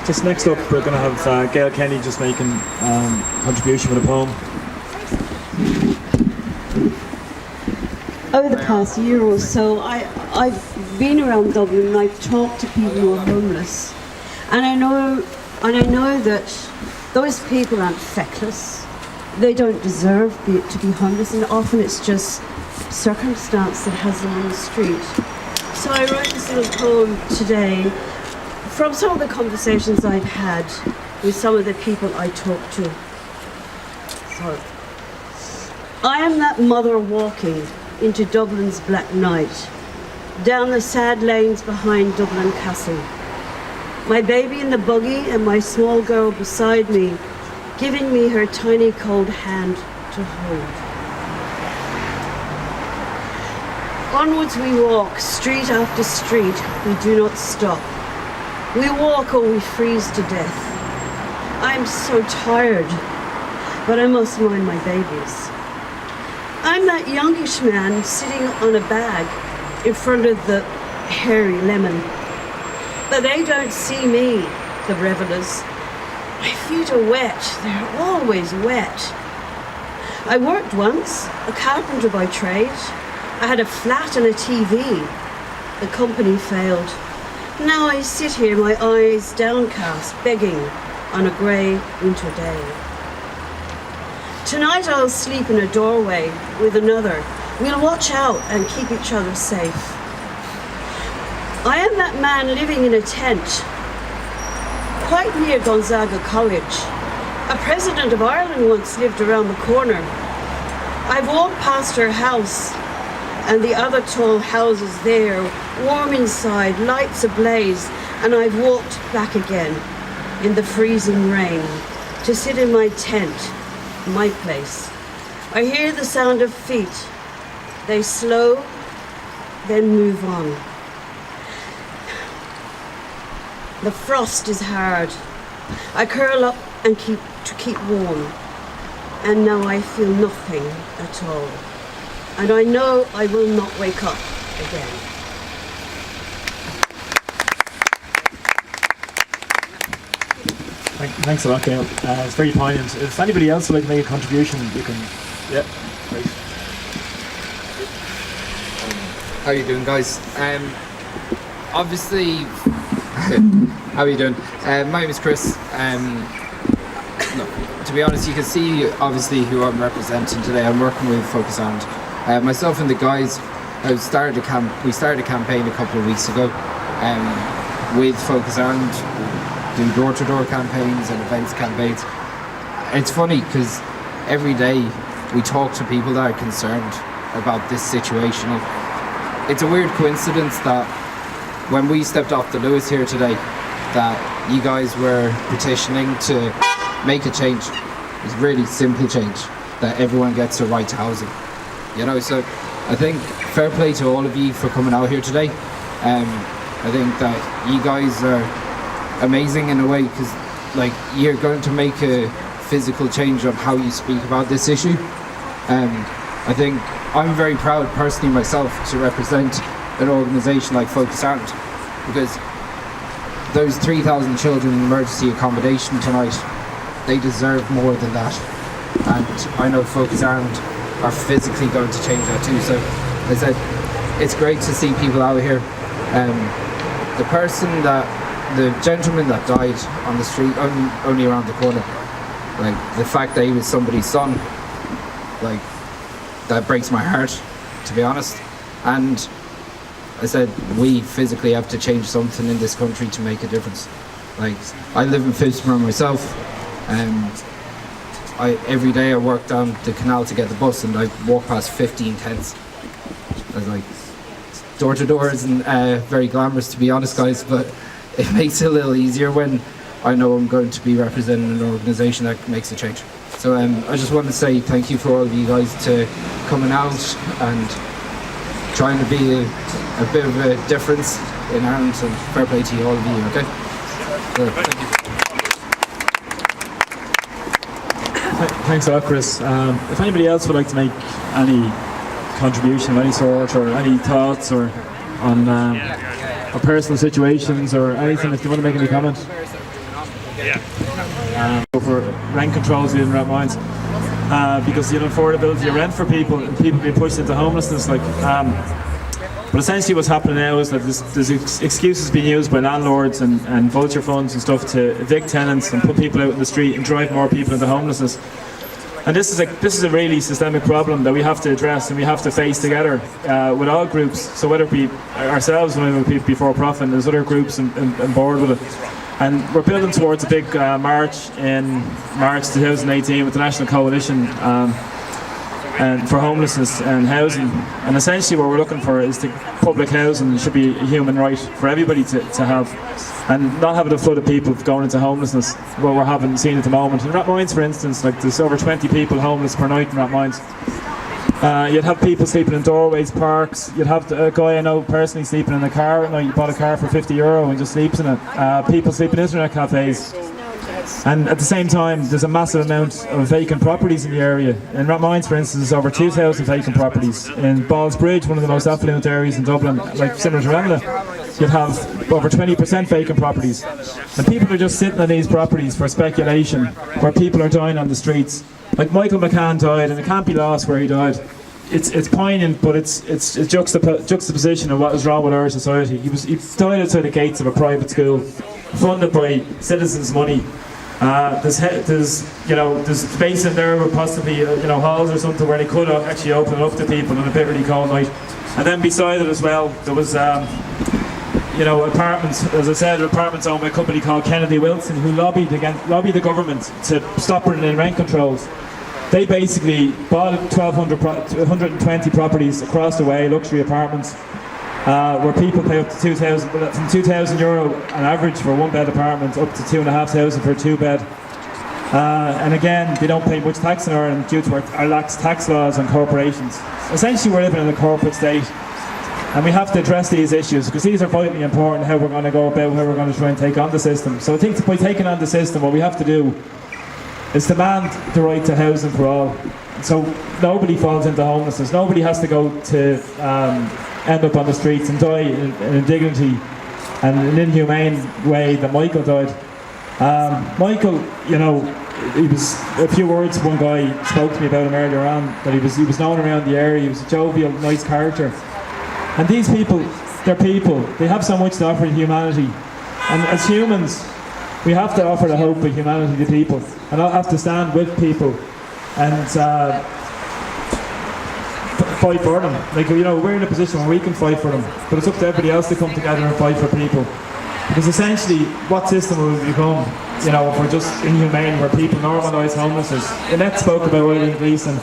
Just next up, we're going to have Gail Kenny just making contribution with a poem. Over the past year or so, I've been around Dublin and I've talked to people who are homeless, and I know that those people aren't feckless. They don't deserve to be homeless, and often it's just circumstance that has them on the street. So I wrote this little poem today from some of the conversations I've had with some of the people I talk to. So, I am that mother walking into Dublin's black night, down the sad lanes behind Dublin Castle. My baby in the buggy and my small girl beside me, giving me her tiny cold hand to hold. Onwards we walk, street after street, we do not stop. We walk or we freeze to death. I am so tired, but I must mind my babies. I'm that youngish man sitting on a bag in front of the hairy lemon. But they don't see me, the revelers. My feet are wet, they're always wet. I worked once, a carpenter by trade. I had a flat and a TV. The company failed. Now I sit here, my eyes downcast, begging on a grey winter day. Tonight I'll sleep in a doorway with another. We'll watch out and keep each other safe. I am that man living in a tent, quite near Gonzaga College. A president of Ireland once lived around the corner. I've walked past her house and the other tall houses there, warm inside, lights ablaze, and I've walked back again in the freezing rain to sit in my tent, my place. I hear the sound of feet. They slow, then move on. The frost is hard. I curl up and keep warm. And now I feel nothing at all. And I know I will not wake up again. Thanks a lot, Gail. It's very poignant. If anybody else would like to make a contribution, you can. Yeah, great. How are you doing, guys? Obviously, how are you doing? My name is Chris. No, to be honest, you can see obviously who I'm representing today. I'm working with Focus On. Myself and the guys, we started a campaign a couple of weeks ago with Focus On, do door-to-door campaigns and events campaigns. It's funny because every day we talk to people that are concerned about this situation. It's a weird coincidence that when we stepped off the Lewis here today, that you guys were petitioning to make a change. It's a really simple change, that everyone gets a right to housing. You know, so I think fair play to all of you for coming out here today. I think that you guys are amazing in a way, because like you're going to make a physical change on how you speak about this issue. I think I'm very proud personally myself to represent an organisation like Focus On, because those 3,000 children in emergency accommodation tonight, they deserve more than that, and I know Focus On are physically going to change that too. So as I said, it's great to see people out here. The gentleman that died on the street only around the corner, like the fact that he was somebody's son, like that breaks my heart, to be honest. And I said we physically have to change something in this country to make a difference. Like I live in Phibsborough myself, and every day I walk down the canal to get the bus, and I walk past 15 tents. I was like, door to door isn't very glamorous, to be honest, guys, but it makes it a little easier when I know I'm going to be representing an organisation that makes a change. So I just want to say thank you for all of you guys to coming out and trying to be a bit of a difference in Ireland, and fair play to you, all of you, okay? So, thank you. Thanks a lot, Chris. If anybody else would like to make any contribution of any sort, or any thoughts, or on or personal situations or anything, if you want to make any comment. For rent controls in Rat Mines, because the unaffordability of rent for people and people being pushed into homelessness. But essentially what's happening now is that there's excuses being used by landlords and vulture funds and stuff to evict tenants and put people out in the street and drive more people into homelessness. And this is a really systemic problem that we have to address and we have to face together with all groups. So whether it be ourselves, when we before profit, and there's other groups on board with it. And we're building towards a big march in March 2018 with the National Coalition and for homelessness and housing. And essentially what we're looking for is the public housing should be a human right for everybody to have, and not having a flood of people going into homelessness, what we're having seen at the moment. In Rat Mines, for instance, like there's over 20 people homeless per night in Rat Mines. You'd have people sleeping in doorways, parks. You'd have a guy I know personally sleeping in a car at night. You bought a car for €50 and just sleeps in it. People sleep in internet cafes. And at the same time, there's a massive amount of vacant properties in the area. In Rat Mines, for instance, there's over 2,000 vacant properties. In Ballsbridge, one of the most affluent areas in Dublin, like similar to Ranelagh, you'd have over 20% vacant properties. And people are just sitting on these properties for speculation, where people are dying on the streets. Like Michael McCann died, and it can't be lost where he died. It's poignant, but it's juxtaposition of what is wrong with our society. He died outside the gates of a private school, funded by citizens' money. There's space in there with possibly halls or something where they could actually open it up to people on a bitterly cold night. And then beside it as well, there was apartments. As I said, apartments owned by a company called Kennedy Wilson, who lobbied the government to stop bringing in rent controls. They basically bought 120 properties across the way, luxury apartments, where people pay up to from €2,000 on average for a one-bed apartment, up to $2,500 for a two-bed. And again, they don't pay much tax in Ireland due to our lax tax laws on corporations. Essentially, we're living in a corporate state, and we have to address these issues because these are vitally important. How we're going to go about, how we're going to try and take on the system. So I think by taking on the system, what we have to do is demand the right to housing for all. So nobody falls into homelessness. Nobody has to go to end up on the streets and die in indignity and an inhumane way that Michael died. Michael, he was a few words. One guy spoke to me about him earlier on, that he was known around the area. He was a jovial, nice character. And these people, they're people. They have so much to offer humanity. And as humans, we have to offer the hope of humanity to people, and I'll have to stand with people and fight for them. We're in a position where we can fight for them, but it's up to everybody else to come together and fight for people. Because essentially, what system will we become? If we're just inhumane, where people normalise homelessness. Annette spoke about Eileen Gleeson,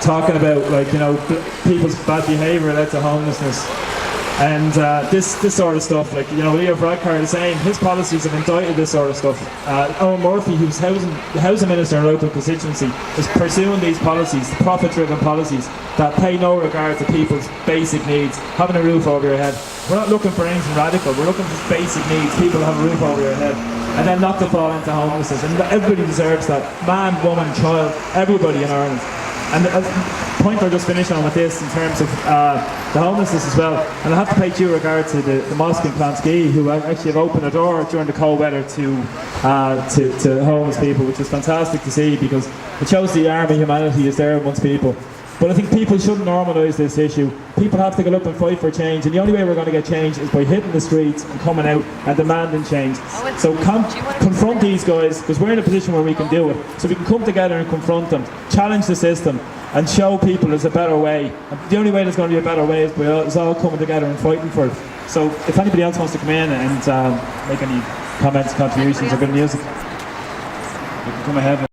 talking about people's bad behaviour led to homelessness. And this sort of stuff, Leo Varadkar is saying, his policies have indicted this sort of stuff. Owen Murphy, who's the housing minister in our local constituency, is pursuing these policies, profit-driven policies, that pay no regard to people's basic needs, having a roof over your head. We're not looking for anything radical, we're looking for basic needs, people to have a roof over their head, and then not to fall into homelessness. And everybody deserves that, man, woman, child, everybody in Ireland. And the point I'll just finish on with this in terms of the homelessness as well, and I have to pay due regard to the mosque in Clonskee, who actually have opened a door during the cold weather to homeless people, which is fantastic to see, because it shows the arm of humanity is there amongst people. But I think people shouldn't normalise this issue. People have to get up and fight for change, and the only way we're going to get change is by hitting the streets and coming out and demanding change. So confront these guys, because we're in a position where we can do it. So we can come together and confront them, challenge the system, and show people there's a better way. And the only way there's going to be a better way is by us all coming together and fighting for it. So if anybody else wants to come in and make any comments, contributions, or good music, you can come ahead.